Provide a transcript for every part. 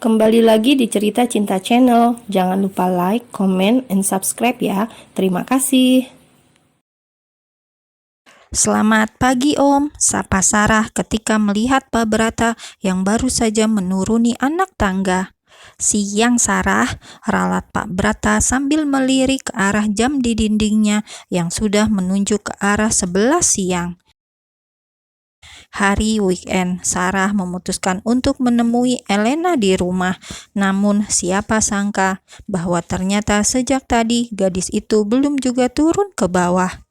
Kembali lagi di Cerita Cinta Channel. Jangan lupa like, comment, and subscribe ya. Terima kasih. Selamat pagi Om, sapa Sarah ketika melihat Pak Brata yang baru saja menuruni anak tangga. Siang Sarah, ralat Pak Brata sambil melirik ke arah jam di dindingnya yang sudah menunjuk ke arah 11 siang. Hari weekend, Sarah memutuskan untuk menemui Elena di rumah. Namun siapa sangka bahwa ternyata sejak tadi gadis itu belum juga turun ke bawah.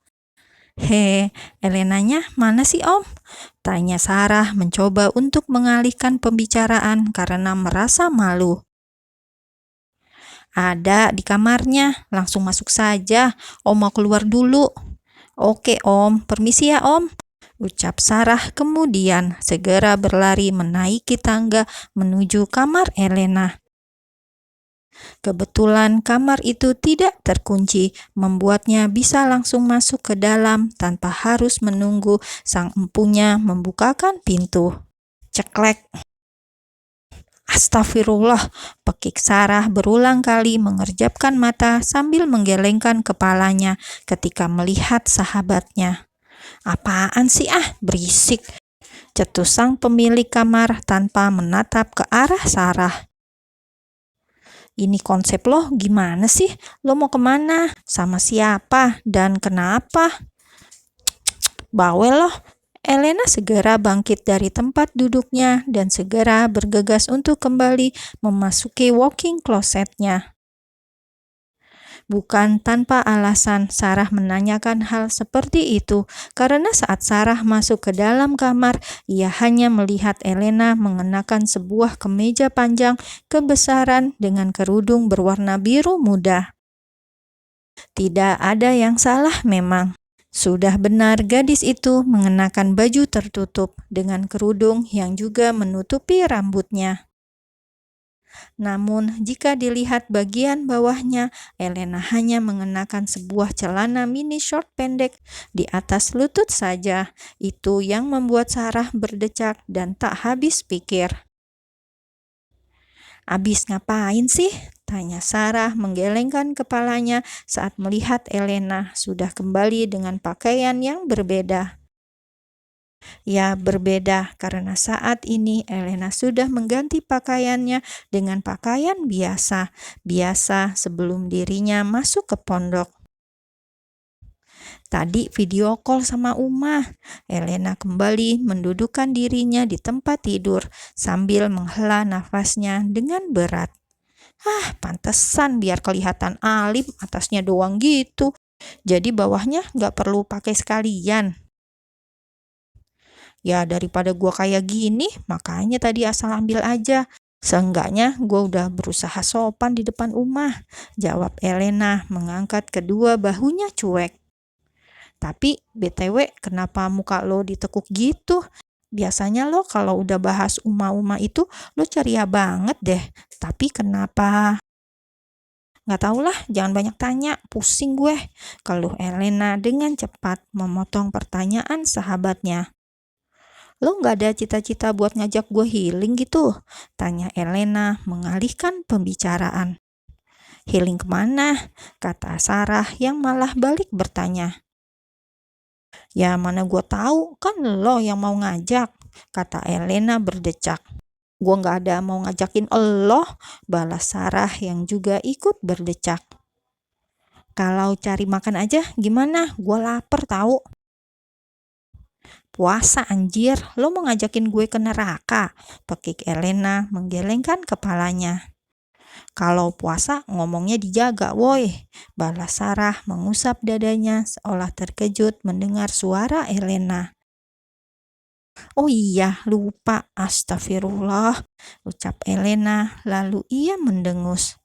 Elenanya mana sih Om? Tanya Sarah mencoba untuk mengalihkan pembicaraan karena merasa malu. Ada di kamarnya, langsung masuk saja. Om mau keluar dulu. Oke Om, permisi ya Om. Ucap Sarah kemudian segera berlari menaiki tangga menuju kamar Elena. Kebetulan kamar itu tidak terkunci, membuatnya bisa langsung masuk ke dalam tanpa harus menunggu sang empunya membukakan pintu. Ceklek. Astagfirullah, pekik Sarah berulang kali mengerjapkan mata sambil menggelengkan kepalanya ketika melihat sahabatnya. Apaan sih berisik, cetus sang pemilik kamar tanpa menatap ke arah Sarah. Ini konsep lo gimana sih? Lo mau kemana? Sama siapa? Dan kenapa? Bawel lo. Elena segera bangkit dari tempat duduknya dan segera bergegas untuk kembali memasuki walk-in closet-nya. Bukan tanpa alasan Sarah menanyakan hal seperti itu, karena saat Sarah masuk ke dalam kamar, ia hanya melihat Elena mengenakan sebuah kemeja panjang kebesaran dengan kerudung berwarna biru muda. Tidak ada yang salah memang. Sudah benar gadis itu mengenakan baju tertutup dengan kerudung yang juga menutupi rambutnya. Namun, jika dilihat bagian bawahnya, Elena hanya mengenakan sebuah celana mini short pendek di atas lutut saja. Itu yang membuat Sarah berdecak dan tak habis pikir. Abis ngapain sih? Tanya Sarah menggelengkan kepalanya saat melihat Elena sudah kembali dengan pakaian yang berbeda. Ya, berbeda karena saat ini Elena sudah mengganti pakaiannya dengan pakaian biasa sebelum dirinya masuk ke pondok. Tadi video call sama Uma. Elena kembali mendudukkan dirinya di tempat tidur sambil menghela nafasnya dengan berat. Pantesan biar kelihatan alim atasnya doang gitu. Jadi bawahnya nggak perlu pakai sekalian. Ya daripada gua kayak gini, makanya tadi asal ambil aja. Seenggaknya gua udah berusaha sopan di depan Uma, jawab Elena mengangkat kedua bahunya cuek. Tapi BTW kenapa muka lo ditekuk gitu? Biasanya lo kalau udah bahas Uma-Uma itu lo ceria banget deh. Tapi kenapa? Nggak tahulah, jangan banyak tanya, pusing gue. Keluh Elena dengan cepat memotong pertanyaan sahabatnya. Lo nggak ada cita-cita buat ngajak gue healing gitu? Tanya Elena mengalihkan pembicaraan. Healing kemana? Kata Sarah yang malah balik bertanya. Ya mana gue tahu, kan lo yang mau ngajak, kata Elena berdecak. Gue nggak ada mau ngajakin lo, balas Sarah yang juga ikut berdecak. Kalau cari makan aja gimana? Gue lapar tahu. Puasa anjir, lo mau ngajakin gue ke neraka? Pekik Elena menggelengkan kepalanya. Kalau puasa ngomongnya dijaga woi, balas Sarah mengusap dadanya seolah terkejut mendengar suara Elena. Oh iya, lupa, astagfirullah, ucap Elena lalu ia mendengus.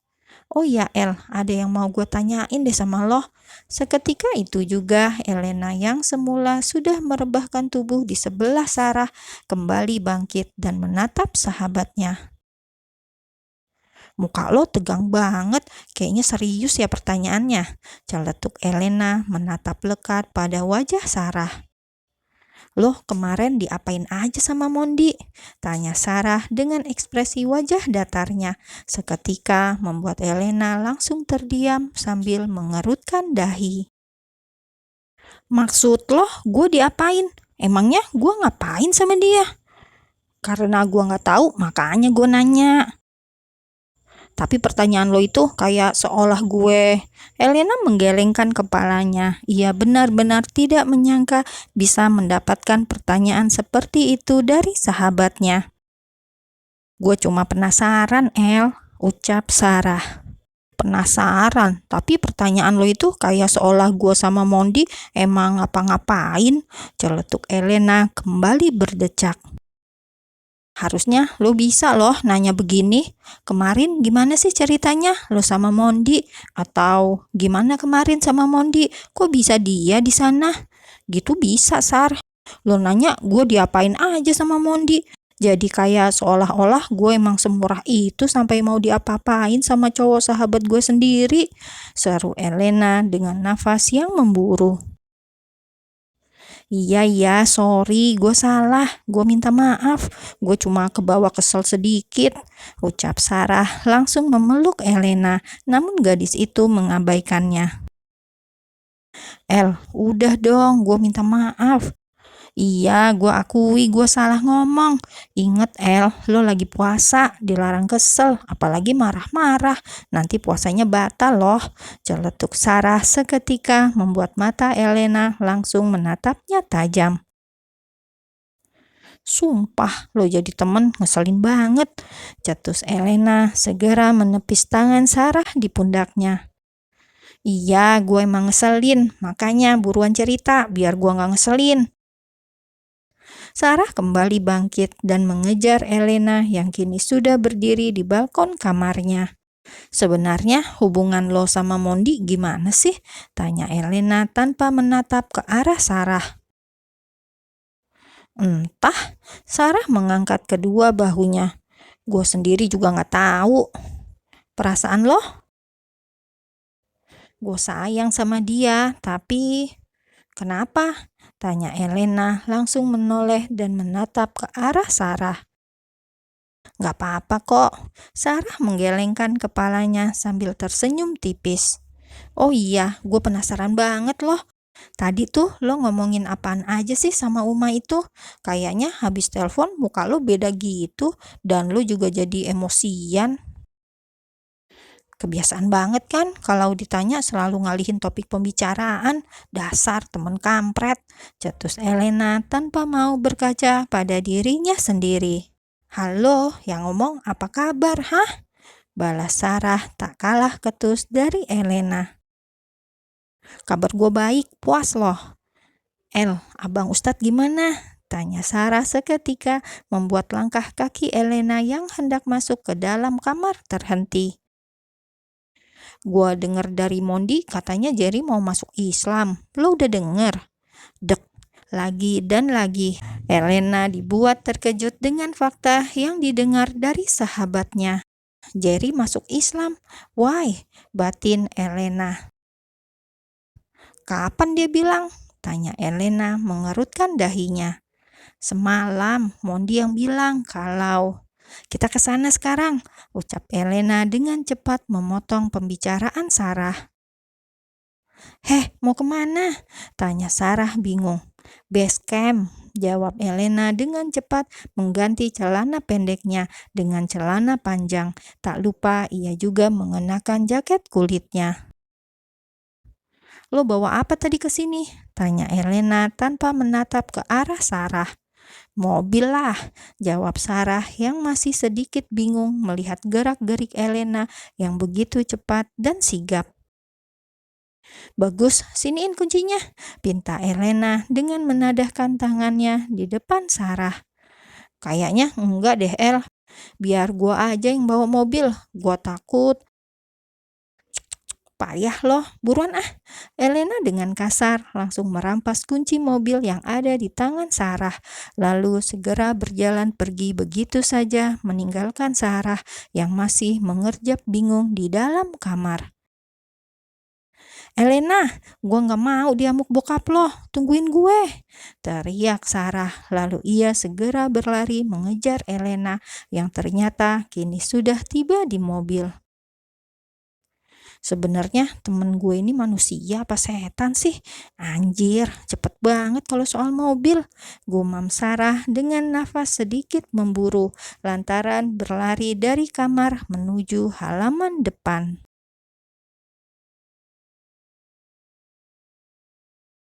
Oh ya El, ada yang mau gue tanyain deh sama lo. Seketika itu juga Elena yang semula sudah merebahkan tubuh di sebelah Sarah kembali bangkit dan menatap sahabatnya. Muka lo tegang banget, kayaknya serius ya pertanyaannya. Celetuk Elena menatap lekat pada wajah Sarah. Loh, kemarin diapain aja sama Mondi? Tanya Sarah dengan ekspresi wajah datarnya. Seketika membuat Elena langsung terdiam sambil mengerutkan dahi. Maksud lo gue diapain? Emangnya gue ngapain sama dia? Karena gue nggak tahu, makanya gue nanya. Tapi pertanyaan lo itu kayak seolah gue. Elena menggelengkan kepalanya. Ia benar-benar tidak menyangka bisa mendapatkan pertanyaan seperti itu dari sahabatnya. Gue cuma penasaran, El, ucap Sarah. Penasaran, tapi pertanyaan lo itu kayak seolah gue sama Mondi emang ngapa-ngapain. Celetuk Elena kembali berdecak. Harusnya lo bisa loh nanya begini. Kemarin gimana sih ceritanya lo sama Mondi? Atau gimana kemarin sama Mondi? Kok bisa dia di sana? Gitu bisa, Sar. Lo nanya gue diapain aja sama Mondi. Jadi kayak seolah-olah gue emang semurah itu sampai mau diapa-apain sama cowok sahabat gue sendiri. Seru Elena dengan nafas yang memburu. Iya, sorry, gue salah. Gue minta maaf. Gue cuma kebawa kesel sedikit, ucap Sarah langsung memeluk Elena, namun gadis itu mengabaikannya. El, udah dong, gue minta maaf. Iya, gue akui gue salah ngomong. Ingat El, lo lagi puasa, dilarang kesel, apalagi marah-marah. Nanti puasanya batal loh. Celetuk Sarah seketika membuat mata Elena langsung menatapnya tajam. Sumpah, lo jadi temen ngeselin banget. Cetus Elena segera menepis tangan Sarah di pundaknya. Iya, gue emang ngeselin. Makanya buruan cerita biar gue gak ngeselin. Sarah kembali bangkit dan mengejar Elena yang kini sudah berdiri di balkon kamarnya. Sebenarnya hubungan lo sama Mondi gimana sih? Tanya Elena tanpa menatap ke arah Sarah. Entah, Sarah mengangkat kedua bahunya. Gue sendiri juga gak tahu. Perasaan lo? Gue sayang sama dia, tapi kenapa? Tanya Elena langsung menoleh dan menatap ke arah Sarah. Gak apa-apa kok. Sarah menggelengkan kepalanya sambil tersenyum tipis. Oh iya, gue penasaran banget loh. Tadi tuh lo ngomongin apaan aja sih sama Uma itu? Kayaknya habis telepon muka lo beda gitu dan lo juga jadi emosian. Kebiasaan banget kan kalau ditanya selalu ngalihin topik pembicaraan. Dasar temen kampret, cetus Elena tanpa mau berkaca pada dirinya sendiri. Halo, yang ngomong apa kabar, hah? Balas Sarah tak kalah ketus dari Elena. Kabar gue baik, puas loh. El, abang Ustadz gimana? Tanya Sarah seketika membuat langkah kaki Elena yang hendak masuk ke dalam kamar terhenti. Gua denger dari Mondi katanya Jerry mau masuk Islam. Lo udah denger? Dek, lagi dan lagi. Elena dibuat terkejut dengan fakta yang didengar dari sahabatnya. Jerry masuk Islam? Why? Batin Elena. Kapan dia bilang? Tanya Elena mengerutkan dahinya. Semalam Mondi yang bilang kalau kita ke sana sekarang, ucap Elena dengan cepat memotong pembicaraan Sarah. Heh, mau kemana? Tanya Sarah bingung. Base camp, jawab Elena dengan cepat mengganti celana pendeknya dengan celana panjang. Tak lupa ia juga mengenakan jaket kulitnya. Lo bawa apa tadi ke sini? Tanya Elena tanpa menatap ke arah Sarah. Mobil lah, jawab Sarah yang masih sedikit bingung melihat gerak-gerik Elena yang begitu cepat dan sigap. Bagus, siniin kuncinya, pinta Elena dengan menadahkan tangannya di depan Sarah. Kayaknya enggak deh El, biar gua aja yang bawa mobil, gua takut. Payah loh, buruan ah. Elena dengan kasar langsung merampas kunci mobil yang ada di tangan Sarah, lalu segera berjalan pergi begitu saja meninggalkan Sarah yang masih mengerjap bingung di dalam kamar. "Elena, gue gak mau diamuk bokap lo, tungguin gue," teriak Sarah. Lalu ia segera berlari mengejar Elena yang ternyata kini sudah tiba di mobil. Sebenarnya temen gue ini manusia apa setan sih? Anjir, cepet banget kalau soal mobil, gumam Sarah dengan nafas sedikit memburu lantaran berlari dari kamar menuju halaman depan.